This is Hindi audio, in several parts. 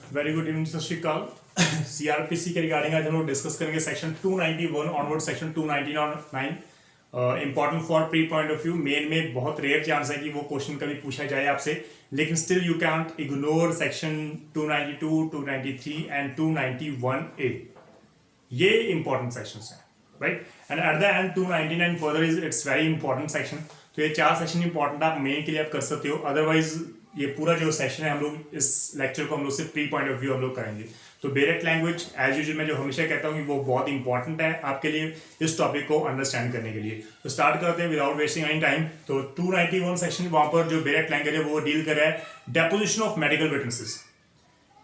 वेरी गुड इवनिंग, सत श्रीकाल। सीआरपीसी के रिगार्डिंग आज हम लोग डिस्कस करेंगे section 291 onward section 299। Important for pre point of view. Main में बहुत रेयर चांस है कि वो क्वेश्चन कभी पूछा जाए आपसे, लेकिन still you can't ignore section 292, 293 and 291A। ये इंपॉर्टेंट सेक्शंस हैं, right. And eight the and 299 further is it's very important section. तो ये चार सेक्शन इंपॉर्टेंट आप मेन के लिए आप कर सकते हो। अदरवाइज ये पूरा जो सेशन है हम लोग इस लेक्चर को हम लोग सिर्फ प्री पॉइंट ऑफ व्यू हम लोग करेंगे। तो डायरेक्ट लैंग्वेज एज यूजुअल मैं जो हमेशा कहता हूँ कि वो बहुत इंपॉर्टेंट है आपके लिए इस टॉपिक को अंडरस्टैंड करने के लिए। तो स्टार्ट करते हैं विदाउट वेस्टिंग एनी टाइम। तो 291 सेक्शन वहां पर जो डायरेक्ट लैंग्वेज है वो डील कर रहा है deposition of medical witnesses.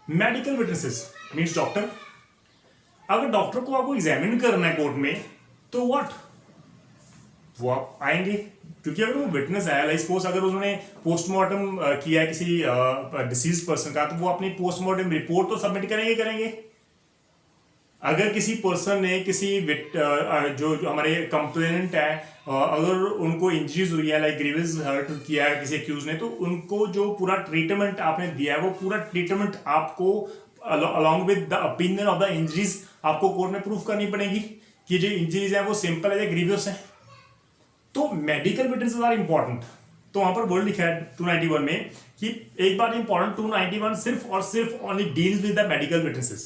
Medical witnesses means doctor. अगर डॉक्टर को आपको एग्जामिन करना है कोर्ट में तो व्हाट वो आप आएंगे, क्योंकि अगर वो विटनेस है, लाइक सपोज अगर उन्होंने पोस्टमार्टम किया है किसी डिसीज पर्सन का, तो वो अपनी पोस्टमार्टम रिपोर्ट तो सबमिट करेंगे। अगर किसी पर्सन ने किसी जो हमारे कंप्लेनेंट है अगर उनको इंजरीज हुई है, लाइक ग्रीवियस हर्ट किया है किसी एक्यूज ने, तो उनको जो पूरा ट्रीटमेंट आपने दिया है वो पूरा ट्रीटमेंट आपको along with the opinion of the injuries आपको कोर्ट में प्रूफ करनी पड़ेगी कि जो इंजरीज है वो सिंपल है या ग्रीवियस है। तो मेडिकल विटनेसेस आर इंपॉर्टेंट। तो वहां पर वर्ड लिखा है 291 में कि एक बार इंपॉर्टेंट 291 सिर्फ और सिर्फ only deals with the medical witnesses,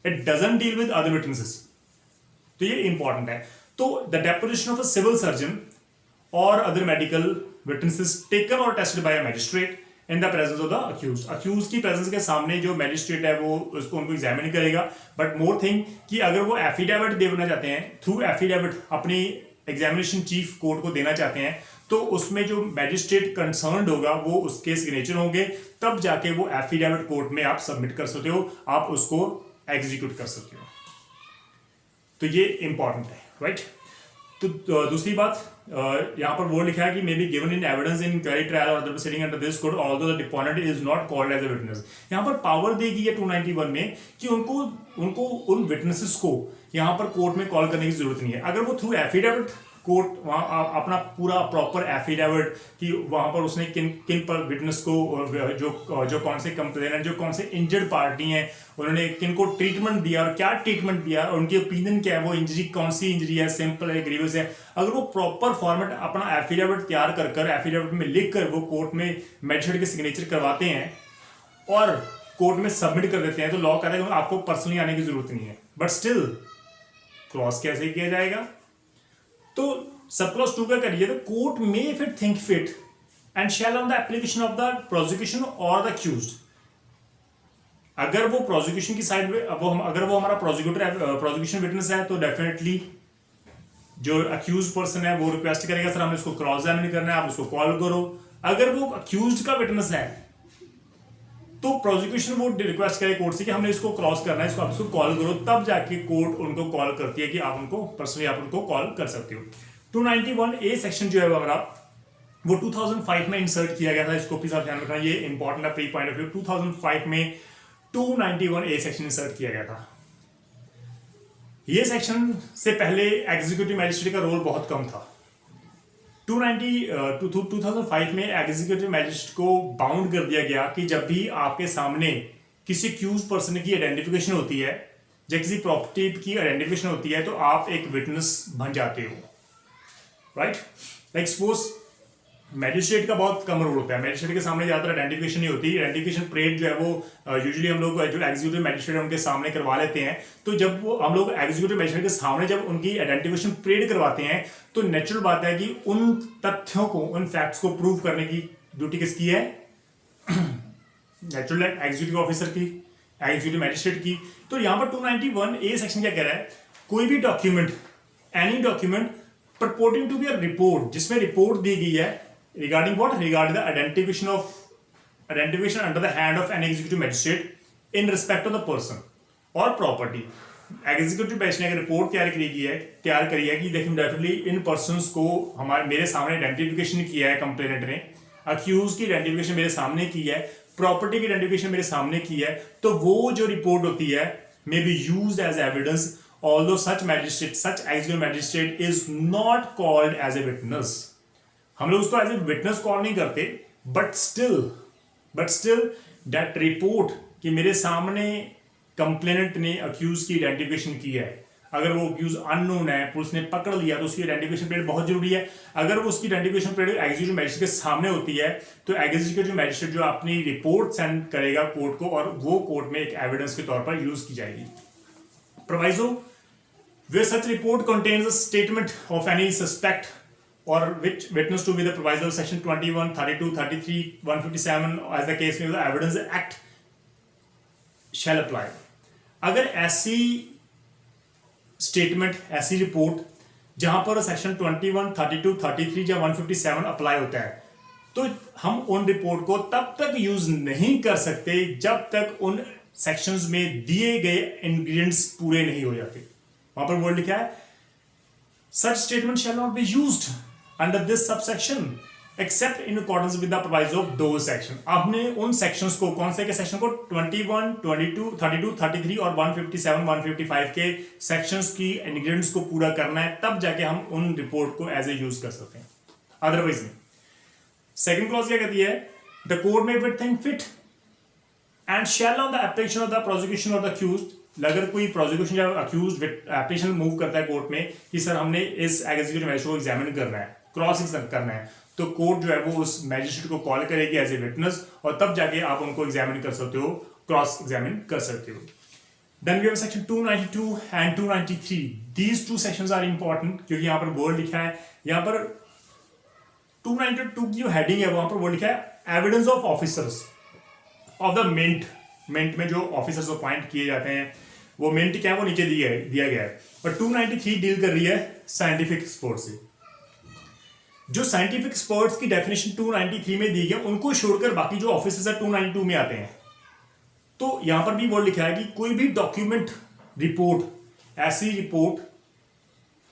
it doesn't deal with other witnesses. तो ये इंपॉर्टेंट है। तो the deposition of a civil surgeon और अदर मेडिकल विटनेसेस टेकन और tested by a magistrate in the presence of the accused. Accused की प्रेजेंस के सामने जो मैजिस्ट्रेट है वो उसको उनको एग्जामिन करेगा। बट मोर थिंग कि अगर वो एफिडेविट देना चाहते हैं, थ्रू एफिडेविट अपनी एग्जामिनेशन चीफ कोर्ट को देना चाहते हैं, तो उसमें जो मैजिस्ट्रेट कंसर्न्ड होगा वो उसके सिग्नेचर होंगे, तब जाके वो एफिडेविट कोर्ट में आप सबमिट कर सकते हो, आप उसको एग्जीक्यूट कर सकते हो। तो ये इंपॉर्टेंट है, राइट। तो दूसरी बात यहां पर वो लिखा है कि may be given in evidence in query trial और proceeding under this code although the deponent is not called as a witness. यहां पर पावर दी गई है 291 में कि उनको उन विटनेसेस को यहां पर कोर्ट में कॉल करने की जरूरत नहीं है। अगर वो थ्रू एफिडेविट कोर्ट वहां अपना पूरा प्रॉपर एफिडेविट कि वहां पर उसने किन पर विटनेस को जो कौन से कंप्लेनेंट, जो कौन से इंजर्ड पार्टी हैं, उन्होंने किन को ट्रीटमेंट दिया और क्या ट्रीटमेंट दिया और उनकी ओपिनियन क्या है, वो इंजरी कौन सी इंजरी है, सिंपल है, ग्रीवियस है, अगर वो प्रॉपर फॉर्मेट अपना एफिडेविट तैयार कर एफिडेविट में लिख कर वो कोर्ट में मैजिस्ट्रेट के सिग्नेचर करवाते हैं और कोर्ट में सबमिट कर देते हैं, तो लॉ कहता है कि आपको पर्सनली आने की जरूरत नहीं है। बट स्टिल क्लॉज कैसे किया जाएगा? तो सब क्लॉज 2 क्या करिए, तो कोर्ट में फिर think fit and shall on the application of the prosecution और द अक्यूज्ड। अगर वो प्रोसिक्यूशन की साइड में अगर वो हमारा प्रोसिक्यूशन विटनेस है तो डेफिनेटली जो अक्यूज पर्सन है वो रिक्वेस्ट करेगा सर हमें इसको क्रॉस एग्जामिन करना है, आप उसको कॉल करो। अगर वो अक्यूज्ड का विटनेस है तो प्रोसिक्यूशन वो रिक्वेस्ट करे कोर्ट से कि हमने इसको क्रॉस करना है, इसको आप इसको कॉल करो, तब जाके कोर्ट उनको कॉल करती है कि आप उनको पर्सनली आप उनको कॉल कर सकते हो। 291A सेक्शन जो है वो हमारा वो 2005 में इंसर्ट किया गया था, इसको प्लीज आप ध्यान रखना, ये इंपॉर्टेंट है प्री पॉइंट ऑफ व्यू। 2005 में 291A सेक्शन इंसर्ट किया गया था। ये सेक्शन से पहले एग्जीक्यूटिव मैजिस्ट्रेट का रोल बहुत कम था। 2005 में एग्जीक्यूटिव मैजिस्ट्रेट को बाउंड कर दिया गया कि जब भी आपके सामने किसी एक्यूज पर्सन की आइडेंटिफिकेशन होती है या किसी प्रॉपर्टी की आइडेंटिफिकेशन होती है तो आप एक विटनेस बन जाते हो, राइट। लाइक सपोज मैजिस्ट्रेट का बहुत कम रोल होता है, मैजिस्ट्रेट के सामने ज्यादातर आइडेंटिफिकेशन नहीं होती। आइडेंटिफिकेशन परेड जो है वो यूजुअली हम लोग जो एग्जीक्यूटिव मैजिस्ट्रेट उनके सामने करवा लेते हैं। तो जब वो हम लोग एग्जीक्यूटिव मैजिस्ट्रेट के सामने जब उनकी आइडेंटिफिकेशन परेड करवाते हैं तो नेचुरल बात है कि उन तथ्यों को, उन फैक्ट्स को प्रूव करने की ड्यूटी किसकी है? नेचुरल एग्जीक्यूटिव ऑफिसर की, एग्जीक्यूटिव मैजिस्ट्रेट की। तो यहां पर 291A सेक्शन क्या कह रहा है, कोई भी document, any document purporting to be a report, जिसमें रिपोर्ट दी गई है regarding what? Regarding the identification under the hand of an executive magistrate in respect of the person or property. Executive magistrate ने अगर रिपोर्ट तैयार करी है कि देखिए डेफिनेटली इन पर्संस को मेरे सामने आइडेंटिफिकेशन किया है कंप्लेनेंट ने, अक्यूज की आइडेंटिफिकेशन मेरे सामने की है, प्रॉपर्टी की आइडेंटिफिकेशन मेरे सामने की है, तो वो जो रिपोर्ट होती है may be used as evidence, although such executive magistrate is not called as a witness. हम लोग उसको एज ए विटनेस कॉल नहीं करते, बट स्टिल दैट रिपोर्ट कि मेरे सामने कंप्लेनेंट ने अक्यूज की आइडेंटिफिकेशन की है, अगर वो अक्यूज अननोन है, पुलिस ने पकड़ लिया तो उसकी आइडेंटिफिकेशन पीरियड बहुत जरूरी है। अगर वो उसकी आइडेंटिफिकेशन पीरियड एग्जीक्यूटिव मैजिस्ट्रेट के सामने होती है तो एग्जीक्यूटिव मैजिस्ट्रेट जो अपनी रिपोर्ट सेंड करेगा कोर्ट को और वो कोर्ट में एक एविडेंस के तौर पर यूज की जाएगी। Proviso where such report contains a statement of any suspect or which witness to be the proviso of section 21, 32, 33, 157 as the case may be, the evidence act shall apply। अगर ऐसी स्टेटमेंट, ऐसी रिपोर्ट जहां पर सेक्शन 21, 32, 33 या 157 अप्लाई होता है तो हम उन रिपोर्ट को तब तक यूज नहीं कर सकते जब तक उन सेक्शंस में दिए गए इंग्रेडिएंट्स पूरे नहीं हो जाते। वहां पर वर्ड लिखा है such statement shall not be used under this subsection except in accordance with the proviso of those section। आपने उन सेक्शंस को, कौन से के सेक्शन को, 21, 22, 32, 33 और 157, 155 के सेक्शंस की इंग्रेडिएंट्स को पूरा करना है, तब जाके हम उन रिपोर्ट को एज ए यूज कर सकते हैं, अदरवाइज नहीं। सेकंड क्लॉज क्या कहती है, द कोर्ट में with think fit and shall on the application of the prosecution और द अक्यूज्ड। अगर कोई प्रोसिक्यूशन या अक्यूज्ड एप्लीकेशन मूव करता है कोर्ट में कि सर हमने इस एग्जीक्यूटिव मैजिस्ट्रेट को एग्जामिन करना है, क्रॉस एग्जामिन करना है, तो कोर्ट जो है वो उस मैजिस्ट्रेट को कॉल करेगी एज ए विटनेस और तब जाके आप उनको एग्जामिन कर सकते हो, क्रॉस एग्जामिन कर सकते हो। Then we have section 292 and 293। These two sections are important क्योंकि यहाँ पर वर्ड लिखा है, यहाँ पर 292 की जो हेडिंग है वहां पर वर्ड लिखा है evidence of officers of the mint. Mint में जो ऑफिसर्स अपॉइंट किए जाते हैं वो मिंट क्या है वो नीचे दिया गया है। और 293 डील कर रही है साइंटिफिक एक्सपर्ट से। जो साइंटिफिक एक्सपर्ट्स की डेफिनेशन 293 में दी गई उनको छोड़कर बाकी जो ऑफिसर्स है 292 में आते हैं। तो यहां पर भी वर्ड लिखा है कि कोई भी डॉक्यूमेंट, रिपोर्ट, ऐसी रिपोर्ट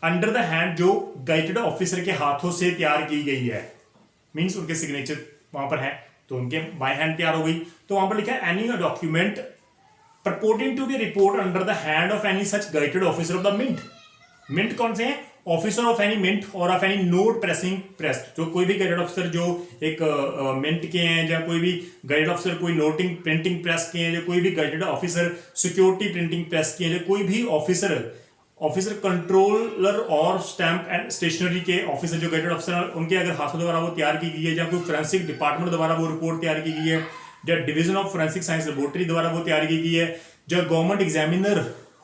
अंडर द हैंड जो गाइडेड ऑफिसर के हाथों से तैयार की गई है, मींस उनके सिग्नेचर वहां पर है तो उनके बाय हैंड तैयार हो गई, तो वहां पर लिखा है any document purporting to be report under the hand of any such gazetted officer of the mint। mint कौन से हैं, ऑफिसर ऑफ एनी मिंट और of any note pressing press. जो कोई भी गजेटेड ऑफिसर जो एक मिंट के हैं या कोई भी गजेटेड ऑफिसर कोई नोटिंग प्रिंटिंग प्रेस के हैं या कोई भी gazetted officer security printing press के हैं या कोई भी ऑफिसर कंट्रोलर और स्टैंप एंड स्टेशनरी के ऑफिसर जो गजेटेड ऑफिसर उनके अगर हाथों द्वारा वो तैयार की गई है या कोई फोरेंसिक डिपार्टमेंट द्वारा वो रिपोर्ट तैयार की गई है या division of forensic science laboratory द्वारा वो तैयार की गई है, जो government examiner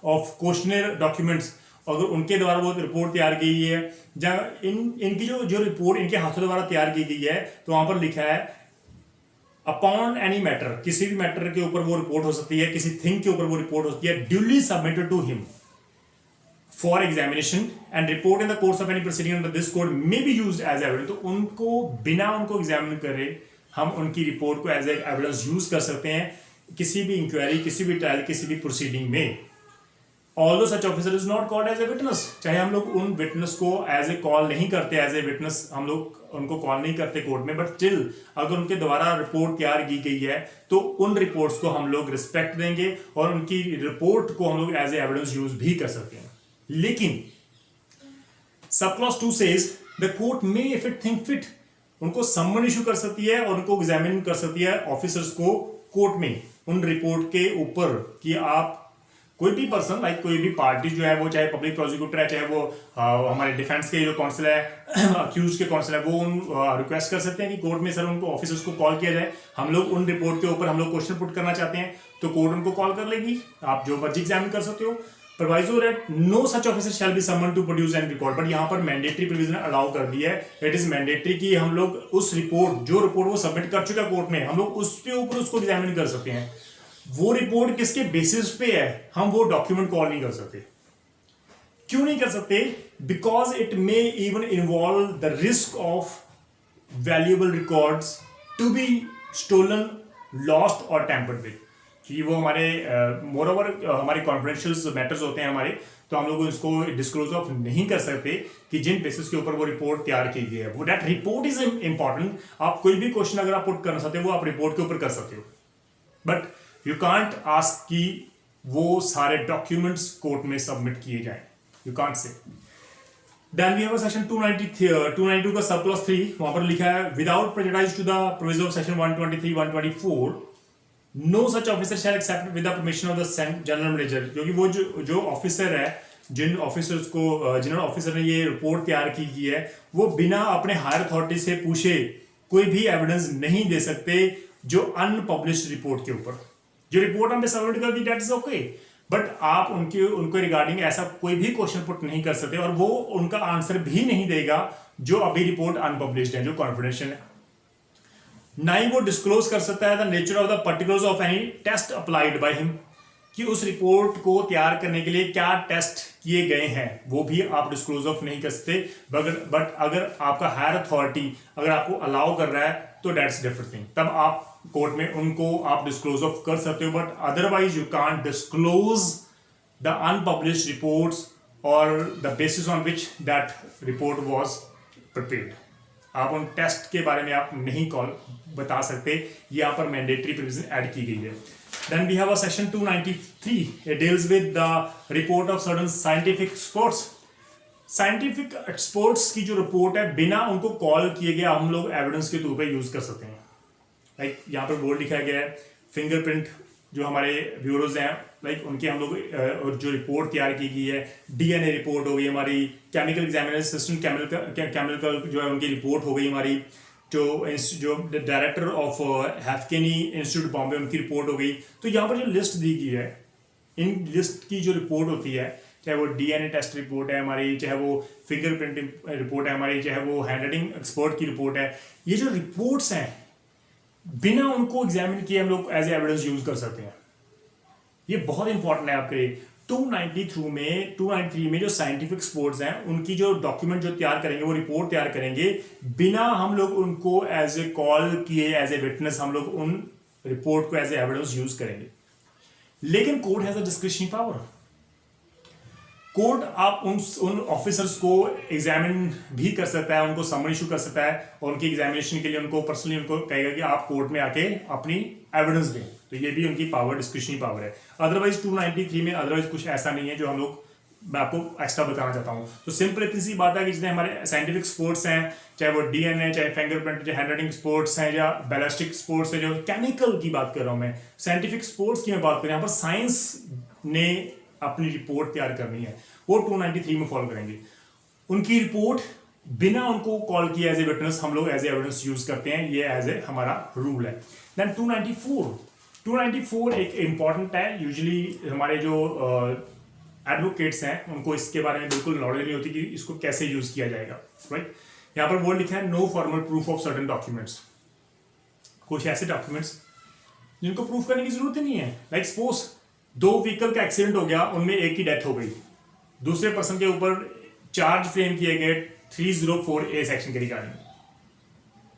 of questioned documents अगर उनके द्वारा वो रिपोर्ट तैयार की गई है, जहाँ इनकी जो रिपोर्ट इनके हाथों द्वारा तैयार की गई है तो वहां पर लिखा है अपॉन एनी मैटर, किसी भी मैटर के ऊपर वो रिपोर्ट हो सकती है, किसी थिंग के ऊपर वो रिपोर्ट हो सकती है, duly submitted to him for examination and report in the course of any proceeding under this code may be used as evidence. तो उनको बिना उनको एग्जामिन करे हम उनकी रिपोर्ट को एज ए एविडेंस यूज कर सकते हैं किसी भी इंक्वायरी, किसी भी ट्रायल, किसी भी प्रोसीडिंग में। Although such officer is not called as a witness, चाहे हम लोग उन विटनेस को एज ए कॉल नहीं करते, एज ए विटनेस हम लोग उनको कॉल नहीं करते कोर्ट में, बट स्टिल अगर उनके द्वारा रिपोर्ट तैयार की गई है तो उन रिपोर्ट्स को हम लोग रिस्पेक्ट देंगे और उनकी रिपोर्ट को हम लोग एज ए एविडेंस यूज भी कर सकते हैं। लेकिन sub clause 2 says the court may if it think fit, उनको सम्मन इशू कर सकती है और उनको एग्जामिन कर सकती है ऑफिसर्स को कोर्ट में उन रिपोर्ट के ऊपर कि आप कोई भी पर्सन लाइक कोई भी पार्टी जो है वो चाहे पब्लिक प्रोसिक्यूटर है, चाहे वो हमारे डिफेंस के जो काउंसिल है, अक्यूज के काउंसिल है, वो उन रिक्वेस्ट कर सकते हैं कि कोर्ट में सर उनको ऑफिसर्स को कॉल किया जाए, हम लोग उन रिपोर्ट के ऊपर हम लोग क्वेश्चन पुट करना चाहते हैं, तो कोर्ट उनको कॉल कर लेगी, आप जो मर्जी एग्जामिन कर सकते हो। Proviso that no such officer shall be summoned to produce and record, but यहाँ पर मैंडेटरी प्रोविजन अलाउ कर दी है। इट इज मैंडेटरी कि हम लोग उस रिपोर्ट, जो रिपोर्ट वो सबमिट कर चुका कोर्ट में, हम लोग उसके ऊपर उसको एग्जामिन कर सकते हैं। वो रिपोर्ट किसके बेसिस पे है, हम वो डॉक्यूमेंट कॉल नहीं कर सकते। क्यों नहीं कर सकते? Because it may even involve the risk of valuable records to be stolen, lost और टैम्पर्ड विद, कि वो हमारे मोर ओवर हमारे कॉन्फिडेंशियल मैटर्स होते हैं हमारे, तो हम लोग इसको डिस्क्लोज ऑफ नहीं कर सकते कि जिन बेसिस के ऊपर वो रिपोर्ट तैयार की गई है, वो दैट रिपोर्ट इज इंपॉर्टेंट। आप कोई भी क्वेश्चन अगर आप पुट करना चाहते हो वो आप रिपोर्ट के ऊपर कर सकते हो, बट यू कांट आस्क कि वो सारे डॉक्यूमेंट्स कोर्ट में सबमिट किए जाए, you can't say. Then we have section 292 का सब क्लॉज 3, वहां पर लिखा है without prejudice to the provision of section 123, 124 no such officer shall except with the permission of the general manager, क्योंकि वो जो ऑफिसर है, जिन्होंने ऑफिसर ने ये रिपोर्ट तैयार की है, वो बिना अपने हायर अथॉरिटी से पूछे कोई भी एविडेंस नहीं दे सकते जो अनपब्लिश्ड रिपोर्ट के ऊपर। जो रिपोर्ट हमने सबमिट कर दी दैट इज ओके, बट आप उनके रिगार्डिंग ऐसा कोई भी क्वेश्चन पुट नहीं कर सकते, और वो उनका आंसर भी नहीं देगा जो अभी रिपोर्ट अनपब्लिश्ड है, जो कॉन्फिडेंशियल है। ना ही वो डिस्क्लोज कर सकता है the nature of the particulars of any test applied by him, कि उस रिपोर्ट को तैयार करने के लिए क्या टेस्ट किए गए हैं, वो भी आप डिस्क्लोज ऑफ नहीं कर सकते। बट अगर आपका हायर अथॉरिटी अगर आपको अलाउ कर रहा है तो दैट्स डिफरेंट थिंग, तब आप कोर्ट में उनको आप डिस्क्लोज ऑफ कर सकते हो, but otherwise you can't disclose the unpublished reports और the basis on which that report was prepared. आप उन टेस्ट के बारे में आप नहीं बता सकते, यहाँ पर मैंडेटरी प्रोविजन ऐड की गई है। Then we have a section 293. It deals with the report of certain scientific experts. Scientific experts की जो रिपोर्ट है बिना उनको कॉल किए गए हम लोग एविडेंस के तौर पे यूज कर सकते हैं। लाइक यहाँ पर बोर्ड लिखा गया है फिंगरप्रिंट जो हमारे ब्यूरोज हैं, लाइक उनके हम लोग जो रिपोर्ट तैयार की गई है, डीएनए रिपोर्ट हो गई हमारी, केमिकल एग्जामिनेशन सिस्टम केमिकल जो है उनकी रिपोर्ट हो गई हमारी, जो डायरेक्टर ऑफ हैफकेनी इंस्टीट्यूट बॉम्बे उनकी रिपोर्ट हो गई। तो यहाँ पर जो लिस्ट दी गई है, इन लिस्ट की जो रिपोर्ट होती है, चाहे वो डीएनए टेस्ट रिपोर्ट है हमारी, चाहे वो फिंगरप्रिंटिंग रिपोर्ट है हमारी, चाहे वो हैंडराइटिंग एक्सपर्ट की रिपोर्ट है, ये जो रिपोर्ट्स हैं बिना उनको एग्जामिन किए हम लोग एज एविडेंस यूज कर सकते हैं। ये बहुत इंपॉर्टेंट है आपके लिए। 293 में जो साइंटिफिक एक्सपर्ट्स हैं उनकी जो डॉक्यूमेंट जो तैयार करेंगे, वो रिपोर्ट तैयार करेंगे, बिना हम लोग उनको एज ए कॉल किए एज ए विटनेस हम लोग उन रिपोर्ट को एज ए एविडेंस यूज करेंगे। लेकिन court has a discretionary power. Court आप उन ऑफिसर्स को एग्जामिन भी कर सकता है, उनको समन इशू कर सकता है, और उनकी एग्जामिनेशन के लिए उनको पर्सनली उनको कहेगा कि आप कोर्ट में आके अपनी एविडेंस दें। तो ये भी उनकी पावर, डिस्क्रिशनरी पावर है। अदरवाइज 293 में अदरवाइज कुछ ऐसा नहीं है जो हम लोग, मैं आपको एक्स्ट्रा बताना चाहता हूँ। तो सिंपल इतनी सी बात है कि जितने हमारे साइंटिफिक स्पोर्ट्स हैं, चाहे वो डीएनए, चाहे फिंगरप्रिंट, चाहे हैंडराइटिंग स्पोर्ट्स हैं, या बैलिस्टिक स्पोर्ट्स है, जो केमिकल की बात कर रहा हूँ मैं, साइंटिफिक स्पोर्ट्स की मैं बात कर रहा हूँ, यहाँ पर साइंस ने अपनी रिपोर्ट तैयार करनी है, वो 293 में फॉलो करेंगे। उनकी रिपोर्ट बिना उनको कॉल किए एज ए विटनेस हम लोग एज ए एविडेंस यूज करते हैं, ये एज ए हमारा रूल है। देन 294 एक इंपॉर्टेंट है। यूजुअली हमारे जो एडवोकेट्स हैं उनको इसके बारे में बिल्कुल नॉलेज नहीं होती कि इसको कैसे यूज किया जाएगा, राइट। यहाँ पर वर्ड लिखा है no formal proof of certain documents. कुछ ऐसे डॉक्यूमेंट्स जिनको प्रूफ करने की जरूरत ही नहीं है। लाइक सपोज 2 व्हीकल का एक्सीडेंट हो गया, उनमें एक की डेथ हो गई, दूसरे पर्सन के ऊपर चार्ज फ्रेम किए गए 304A सेक्शन के रिगार्डिंग।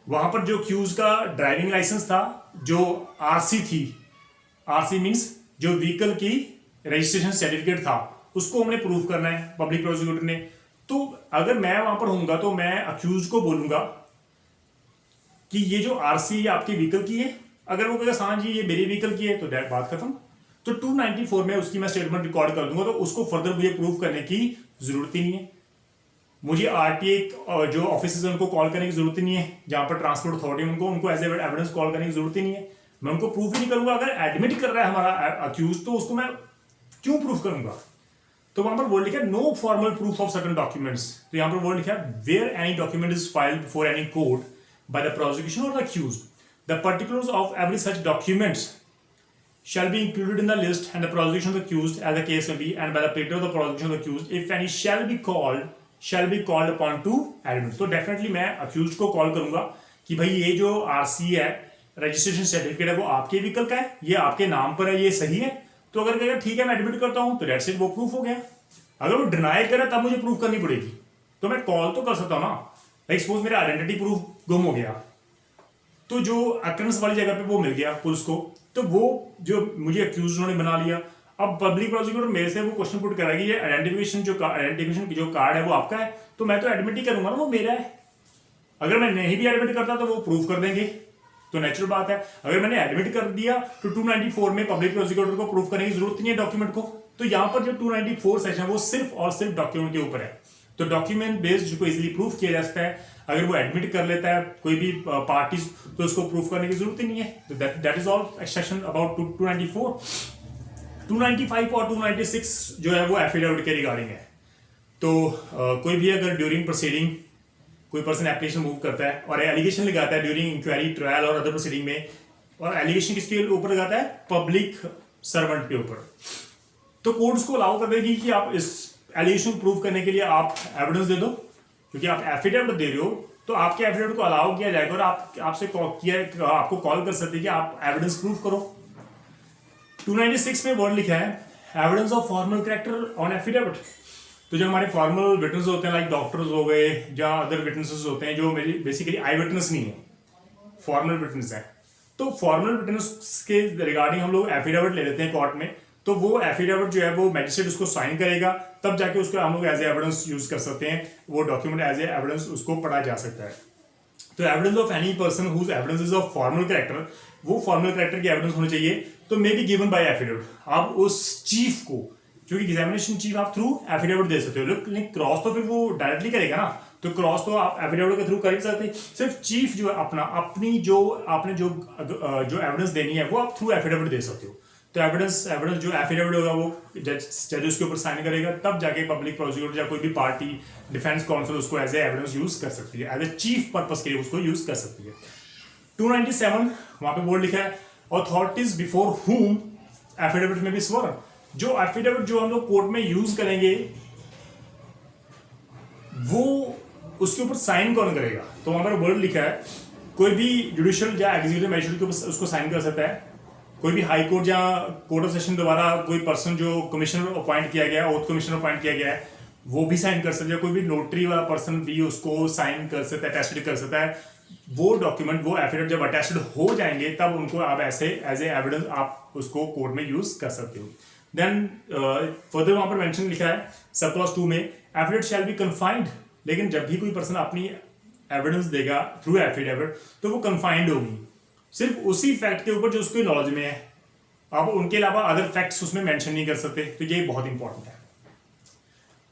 वहां पर जो एक्यूज का ड्राइविंग लाइसेंस था, जो आरसी थी, आरसी मींस जो व्हीकल की रजिस्ट्रेशन सर्टिफिकेट था, उसको हमने प्रूफ करना है पब्लिक प्रोसिक्यूटर ने। तो अगर मैं वहां पर होऊंगा तो मैं अक्यूज को बोलूंगा कि ये जो आरसी आपके व्हीकल की है। अगर वो कहेगा हाँ जी ये मेरी व्हीकल की है, तो डेट बात खत्म। तो 294 में उसकी मैं स्टेटमेंट रिकॉर्ड कर दूंगा, तो उसको फर्दर मुझे प्रूफ करने की जरूरत ही नहीं है। मुझे आरटीए जो ऑफिसर्स हैं उनको कॉल करने की जरूरत ही नहीं है, जहां पर ट्रांसपोर्ट अथॉरिटी उनको एज एविडेंस कॉल करने की जरूरत ही नहीं है। मैं उनको प्रूफ ही नहीं करूंगा। अगर एडमिट कर रहा है हमारा अक्यूज, तो उसको मैं क्यों प्रूफ करूंगा। तो वहां पर वर्ड लिखा है no formal proof of certain documents. तो यहां पर वर्ड लिखा है where any document is filed before any court by the prosecution और the accused, the particulars of every such documents shall be included in the list and the prosecution of the accused as the case may be, and by the pleader of the prosecution of the accused, if any shall be called upon to admit। तो डेफिनेटली मैं accused को कॉल करूंगा कि भाई ये जो आरसी है, रजिस्ट्रेशन सर्टिफिकेट है, वो आपके व्हीकल का है, ये आपके नाम पर है, ये सही है। तो अगर कहेगा ठीक है मैं एडमिट करता हूं, तो डेट्स इट, वो प्रूफ हो गया। अगर वो डिनाई करे तब मुझे प्रूफ करनी पड़ेगी। तो मैं कॉल तो कर सकता हूं ना। लाइक सपोज मेरा आइडेंटिटी प्रूफ गुम हो गया, तो जो अक्रेंस वाली जगह पे वो मिल गया पुलिस को, तो वो जो मुझे अक्यूज उन्होंने बना लिया। अब पब्लिक प्रोसिक्यूटर मेरे से वो क्वेश्चन पुट कर रहा है कि ये आइडेंटिफिकेशन जो कार्ड है वो आपका है, तो मैं तो एडमिट ही करूंगा ना, वो मेरा है। अगर मैं नहीं भी एडमिट करता तो वो प्रूफ कर देंगे, तो नेचुरल बात है। अगर मैंने एडमिट कर दिया तो 294 में पब्लिक प्रोसिक्यूटर को प्रूफ करने की जरूरत नहीं है डॉक्यूमेंट को। तो यहाँ पर जो 294 सेक्शन है वो सिर्फ और सिर्फ डॉक्यूमेंट के ऊपर है। तो डॉक्यूमेंट बेस्ड को इजिली प्रूफ किया जा सकता है। अगर वो एडमिट कर लेता है कोई भी पार्टीज तो उसको प्रूफ करने की जरूरत ही नहीं है। तो that is all section about 294। 295 और 296 जो है वो एफिडेविट के रिगार्डिंग है। तो कोई भी अगर ड्यूरिंग प्रोसीडिंग कोई पर्सन एप्लीकेशन मूव करता है और एलिगेशन लगाता है ड्यूरिंग इंक्वायरी, ट्रायल और अदर प्रोसीडिंग में, और एलिगेशन किसके ऊपर लगाता है? पब्लिक सर्वेंट के ऊपर, तो कोर्ट उसको अलाउ कर देगी कि आप इस एलिगेशन प्रूव करने के लिए आप एविडेंस दे दो, क्योंकि आप एफिडेविट दे रहे हो तो आपके एफिडेविट को अलाउ किया जाएगा और आपको कॉल कर सकते हैं कि आप एविडेंस प्रूव करो। 296 में वर्ड लिखा है evidence of formal character on affidavit. तो जो हमारे फॉर्मल विटनेस होते हैं, लाइक डॉक्टर्स हो गए या अदर विटनेसेस होते हैं जो मेरी बेसिकली आई विटनेस नहीं है, फॉर्मल विटनेस है, तो फॉर्मल विटनेस के रिगार्डिंग हम लोग एफिडेविट ले लेते हैं कोर्ट में। तो वो एफिडेविट जो है वो मैजिस्ट्रेट उसको साइन करेगा, तब जाके उसको हम लोग एज ए एविडेंस यूज कर सकते हैं, वो डॉक्यूमेंट एज ए एविडेंस उसको पढ़ा जा सकता है। तो evidence of any person whose evidence is of formal character, वो फॉर्मल कैरेक्टर की एविडेंस होनी चाहिए, तो may be given by affidavit. आप उस चीफ को, क्योंकि एग्जामिनेशन चीफ आप थ्रू एफिडेविट दे सकते हो, लेकिन क्रॉस तो फिर वो डायरेक्टली करेगा ना, तो क्रॉस तो आप एफिडेविट के थ्रू कर ही सकते। सिर्फ चीफ जो है आपने जो एविडेंस देनी है वो आप थ्रू एफिडेविट दे सकते हो। तो एविडेंस जो एफिडेविट होगा वो जज उसके ऊपर साइन करेगा, तब जाके पब्लिक प्रोसिक्यूटर या कोई भी पार्टी, डिफेंस काउंसिल उसको एज ए एविडेंस यूज कर सकती है, एज ए चीफ पर्पस के लिए उसको यूज कर सकती है। 297 वहां पे बोर्ड लिखा है अथॉरिटीज बिफोर हुम एफिडेविट में बी स्वर्न। जो एफिडेविट जो हम लोग कोर्ट में यूज करेंगे वो उसके ऊपर साइन कौन करेगा? तो वहां पर वर्ड लिखा है कोई भी जुडिशियल या एग्जीक्यूटिव मैजिस्ट्रेट के ऊपर उसको साइन कर सकता है, कोई भी हाई कोर्ट या कोर्ट ऑफ सेशन द्वारा कोई पर्सन जो कमिश्नर अपॉइंट किया गया, ओथ कमिश्नर अपॉइंट किया गया है, वो भी साइन कर सकता है, कोई भी नोटरी वाला पर्सन भी उसको साइन कर सकता है, अटेस्टेड कर सकता है। वो डॉक्यूमेंट, वो एफिडेविट जब अटेस्टेड हो जाएंगे तब उनको आप ऐसे एज ए एविडेंस आप उसको कोर्ट में यूज कर सकते हो। देन फर्दर वहां पर मेंशन लिखा है सब क्लॉज 2 में एफिडेविट शैल बी कन्फाइंड, लेकिन जब भी कोई पर्सन अपनी एविडेंस देगा थ्रू एफिडेविट तो वो कन्फाइंड होगी सिर्फ उसी फैक्ट के ऊपर जो उसके नॉलेज में है, आप उनके अलावा अदर फैक्ट्स उसमें मेंशन नहीं कर सकते। तो ये बहुत इंपॉर्टेंट है।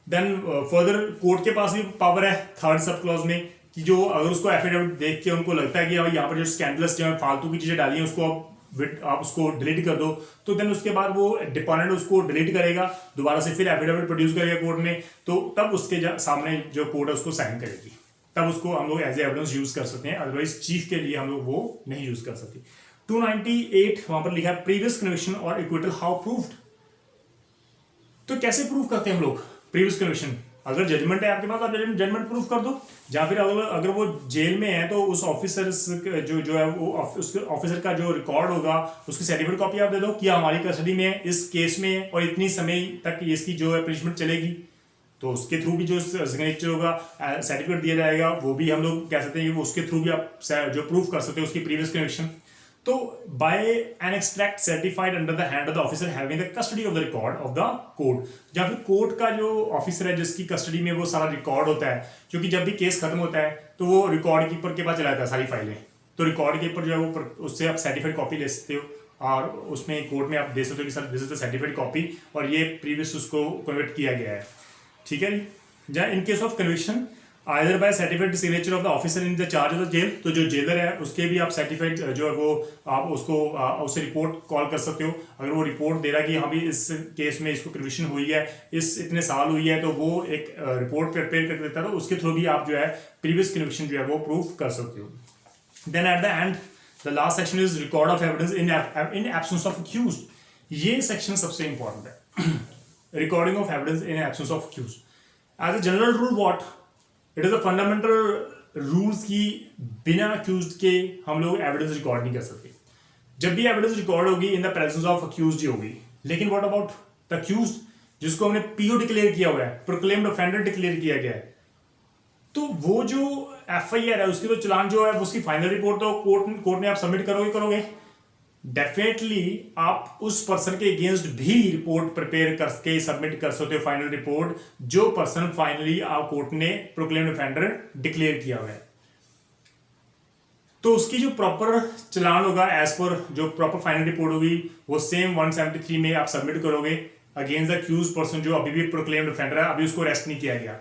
देन फर्दर कोर्ट के पास भी पावर है थर्ड सब क्लॉज में कि जो अगर उसको एफिडेविट देख के उनको लगता है कि यहाँ पर जो स्कैंडलस जो फालतू की चीजें डाली हैं उसको आप उसको डिलीट कर दो, तो देन उसके बाद वो डिपोनेंट उसको डिलीट करेगा, दोबारा से फिर एफिडेविट प्रोड्यूस करेगा कोर्ट में, तो तब उसके सामने जो कोर्ट है उसको साइन करेगी, तब उसको हम लोग एज ए एविडेंस यूज कर सकते हैं। अदरवाइज चीफ के लिए हम लोग वो नहीं यूज कर सकते। 298 वहां पर लिखा है प्रीवियस कन्विक्शन और इक्विटल हाउ प्रूव्ड। तो कैसे प्रूव करते हैं हम लोग प्रीवियस कन्विक्शन? अगर जजमेंट है आपके पास आप जजमेंट प्रूव कर दो, या फिर अगर वो जेल में है तो उस ऑफिसर जो है वो उसके ऑफिसर का जो रिकॉर्ड होगा उसकी सर्टिफिकेट कॉपी आप दे दो कि हमारी कस्टडी में है, इस केस में है और इतनी समय तक इसकी जो है पनिशमेंट चलेगी, तो उसके थ्रू भी जो सिग्नेचर होगा सर्टिफिकेट दिया जाएगा, वो भी हम लोग कह सकते हैं कि वो उसके थ्रू भी आप जो प्रूफ कर सकते हो उसकी प्रीवियस कन्विक्शन। तो by an extract certified under the hand of the officer having the custody of the record of the court, या फिर कोर्ट का जो ऑफिसर है जिसकी कस्टडी में वो सारा रिकॉर्ड होता है, क्योंकि जब भी केस खत्म होता है तो वो रिकॉर्ड कीपर के पास चला जाता है सारी फाइलें, तो रिकॉर्ड कीपर जो है वो उससे आप सर्टिफाइड कॉपी ले सकते हो और उसमें कोर्ट में आप दे सकते हो कि sir this is the certified copy और ये प्रीवियस उसको कन्वर्ट किया गया है, ठीक है। या in case of conviction either by certified signature of the officer in the charge of the jail, तो जो जेलर है उसके भी आप सर्टिफाइड जो है वो आप उससे रिपोर्ट कॉल कर सकते हो। अगर वो रिपोर्ट दे रहा है कि हाँ भी इस केस में इसको कन्विक्शन हुई है, इस इतने साल हुई है, तो वो एक रिपोर्ट प्रिपेयर कर देता है, तो उसके थ्रू भी आप जो है प्रीवियस कन्विक्शन जो है वो प्रूफ कर सकते हो। Then at the end the last section is record of evidence in absence of accused. ये सेक्शन सबसे इंपॉर्टेंट है, recording of evidence in absence of accused. As a general rule what it is a fundamental rules की बिना अक्यूज्ड के हम लोग एविडेंस रिकॉर्ड नहीं कर सकते। जब भी एविडेंस रिकॉर्ड होगी in the presence of accused ही होगी, लेकिन व्हाट अबाउट द अक्यूज्ड जिसको हमने पीओ डिक्लेयर किया हुआ है, प्रोक्लेम्ड ऑफेंडर डिक्लेयर किया गया है, तो वो जो एफआईआर है उसकी तो चलान जो है उसकी फाइनल रिपोर्ट तो कोर्ट में आप सबमिट करोगे डेफिनेटली आप उस पर्सन के अगेंस्ट भी रिपोर्ट प्रिपेयर करके सबमिट कर सकते हो, फाइनल रिपोर्ट जो पर्सन फाइनली आप कोर्ट ने प्रोक्लेम्ड ऑफेंडर डिक्लेयर किया हुआ है, तो उसकी जो प्रॉपर चलान होगा एज पर जो प्रॉपर फाइनल रिपोर्ट होगी वो सेम 173 में आप सबमिट करोगे अगेंस्ट द अक्यूज्ड पर्सन जो अभी भी प्रोक्लेम्ड ऑफेंडर है, अभी उसको अरेस्ट नहीं किया गया।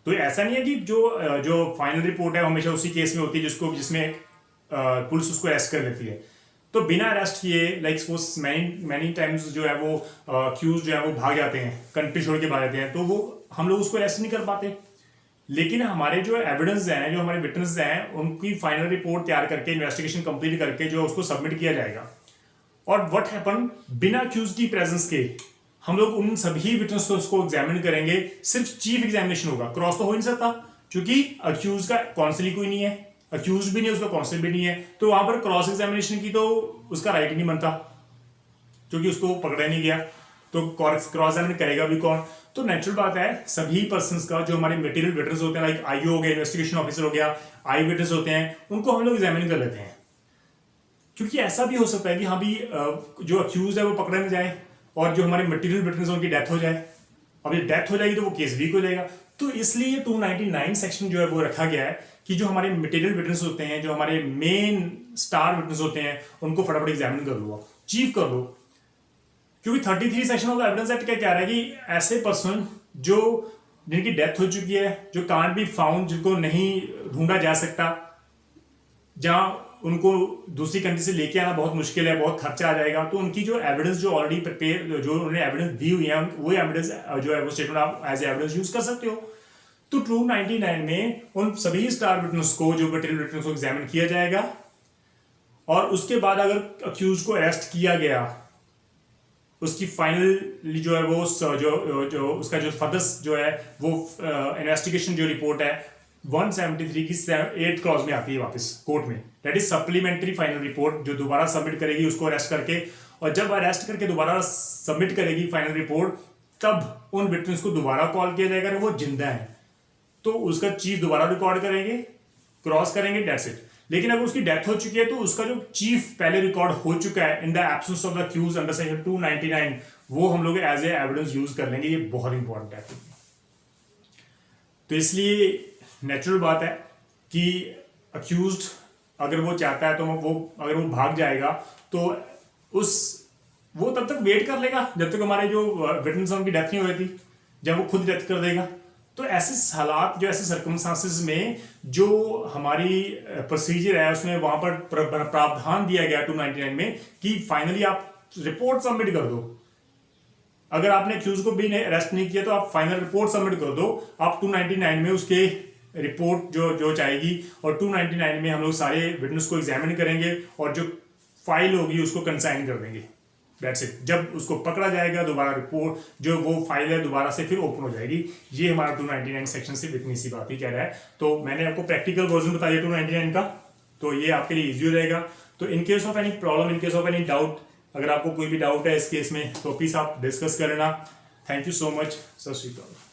तो ऐसा नहीं है कि जो फाइनल रिपोर्ट है हमेशा उसी केस में होती है जिसमें पुलिस उसको अरेस्ट कर लेती है। तो बिना अरेस्ट किए लाइक सपोज मैनी टाइम्स जो है वो अक्यूज जो है वो भाग जाते हैं, कंट्री छोड़ के भाग जाते हैं, तो वो हम लोग उसको अरेस्ट नहीं कर पाते। लेकिन हमारे जो एविडेंस हैं, जो हमारे विटनेस हैं, उनकी फाइनल रिपोर्ट तैयार करके इन्वेस्टिगेशन कंप्लीट करके जो उसको सबमिट किया जाएगा। और व्हाट हैपन, बिना अक्यूज की प्रेजेंस के हम लोग उन सभी विटनेस को एग्जामिन करेंगे। सिर्फ चीफ एग्जामिनेशन होगा, क्रॉस तो हो नहीं सकता क्योंकि अक्यूज का कौंसिल ही कोई नहीं है, अक्यूज भी नहीं है, उसका कौंसिल भी नहीं है, तो वहां पर क्रॉस एग्जामिनेशन की तो उसका राइट ही नहीं बनता क्योंकि उसको पकड़ा नहीं गया। तो क्रॉस एग्जामिन करेगा भी कौन? तो नेचुरल बात है सभी पर्संस का जो हमारे मटेरियल विटनेस होते हैं, लाइक आईओ हो गया, इन्वेस्टिगेशन ऑफिसर हो गया, आई विटनेस होते हैं, उनको हम लोग एग्जामिन कर लेते हैं। क्योंकि ऐसा भी हो सकता है कि हाँ भी जो अक्यूज है वो पकड़ा नहीं जाए और जो हमारे मटेरियल विटनेस उनकी डेथ हो जाए। अब ये डेथ हो जाएगी तो वो केस वीक हो जाएगा। तो इसलिए 299 सेक्शन जो है वो रखा गया है कि जो हमारे मटेरियल विटनेस होते हैं, जो हमारे मेन स्टार विटनेस होते हैं, उनको फटाफट एग्जामिन कर लो, चीफ कर लो। क्योंकि 33 सेक्शन ऑफ एविडेंस एक्ट क्या कह रहा है कि ऐसे पर्सन जो जिनकी डेथ हो चुकी है, जो कांट बी फाउंड, जिनको नहीं ढूंढा जा सकता, जहां उनको दूसरी कंट्री से लेके आना बहुत मुश्किल है, बहुत खर्चा आ जाएगा, तो उनकी जो एविडेंस जो ऑलरेडी प्रिपेयर जो उन्होंने एविडेंस दी हुई है, वो एविडेंस जो है वो स्टेटमेंट आप एज एविडेंस यूज कर सकते हो। तो 299 में उन सभी स्टार विटनेस को, जो मटेरियल विटनेस को एग्जामिन किया जाएगा और उसके बाद अगर अक्यूज को अरेस्ट किया गया, उसकी फाइनल जो है वो जो उसका जो फर्दर जो है वो इन्वेस्टिगेशन जो रिपोर्ट है 173 की 8th क्लॉज में आती है वापस कोर्ट में, that is supplementary final report, जो दोबारा सबमिट करेगी उसको अरेस्ट करके। और जब अरेस्ट करके दोबारा सबमिट करेगी फाइनल रिपोर्ट, तब उन विटनेस को दोबारा कॉल किया जाएगा, वो जिंदा है तो उसका चीफ दोबारा रिकॉर्ड करेंगे, क्रॉस करेंगे, डेट्स इट। लेकिन अगर उसकी डेथ हो चुकी है तो उसका जो चीफ पहले रिकॉर्ड हो चुका है in the absence of the accused under section 299, वो हम लोग एज ए एविडेंस यूज कर लेंगे। ये बहुत इंपॉर्टेंट है। तो इसलिए नेचुरल बात है कि अक्यूज्ड अगर वो चाहता है तो अगर वो भाग जाएगा तो वो तब तक वेट कर लेगा जब तक हमारे जो विटनेस उनकी डेथ नहीं हो रही थी, जब वो खुद डेथ कर देगा। तो ऐसे हालात, जो ऐसे सर्कमस्टांसेस में जो हमारी प्रोसीजर है उसमें वहां पर प्रावधान दिया गया 299 में कि फाइनली आप रिपोर्ट सबमिट कर दो। अगर आपने अक्यूज को भी अरेस्ट नहीं किया तो आप फाइनल रिपोर्ट सबमिट कर दो। आप 299 में उसके रिपोर्ट जो चाहेगी और 299 में हम लोग सारे विटनेस को एग्जामिन करेंगे और जो फाइल होगी उसको कंसाइन कर देंगे, दैट्स इट। जब उसको पकड़ा जाएगा दोबारा रिपोर्ट जो वो फाइल है दोबारा से फिर ओपन हो जाएगी। ये हमारा 299 सेक्शन से इतनी सी बात ही कह रहा है। तो मैंने आपको प्रैक्टिकल वर्जन बताया 299 का, तो ये आपके लिए ईजी हो जाएगा। तो इन case of any problem, in case of any doubt, अगर आपको कोई भी डाउट है इस केस में तो प्लीज आप डिस्कस कर लेना। Thank you so much. सत श्री अकाल।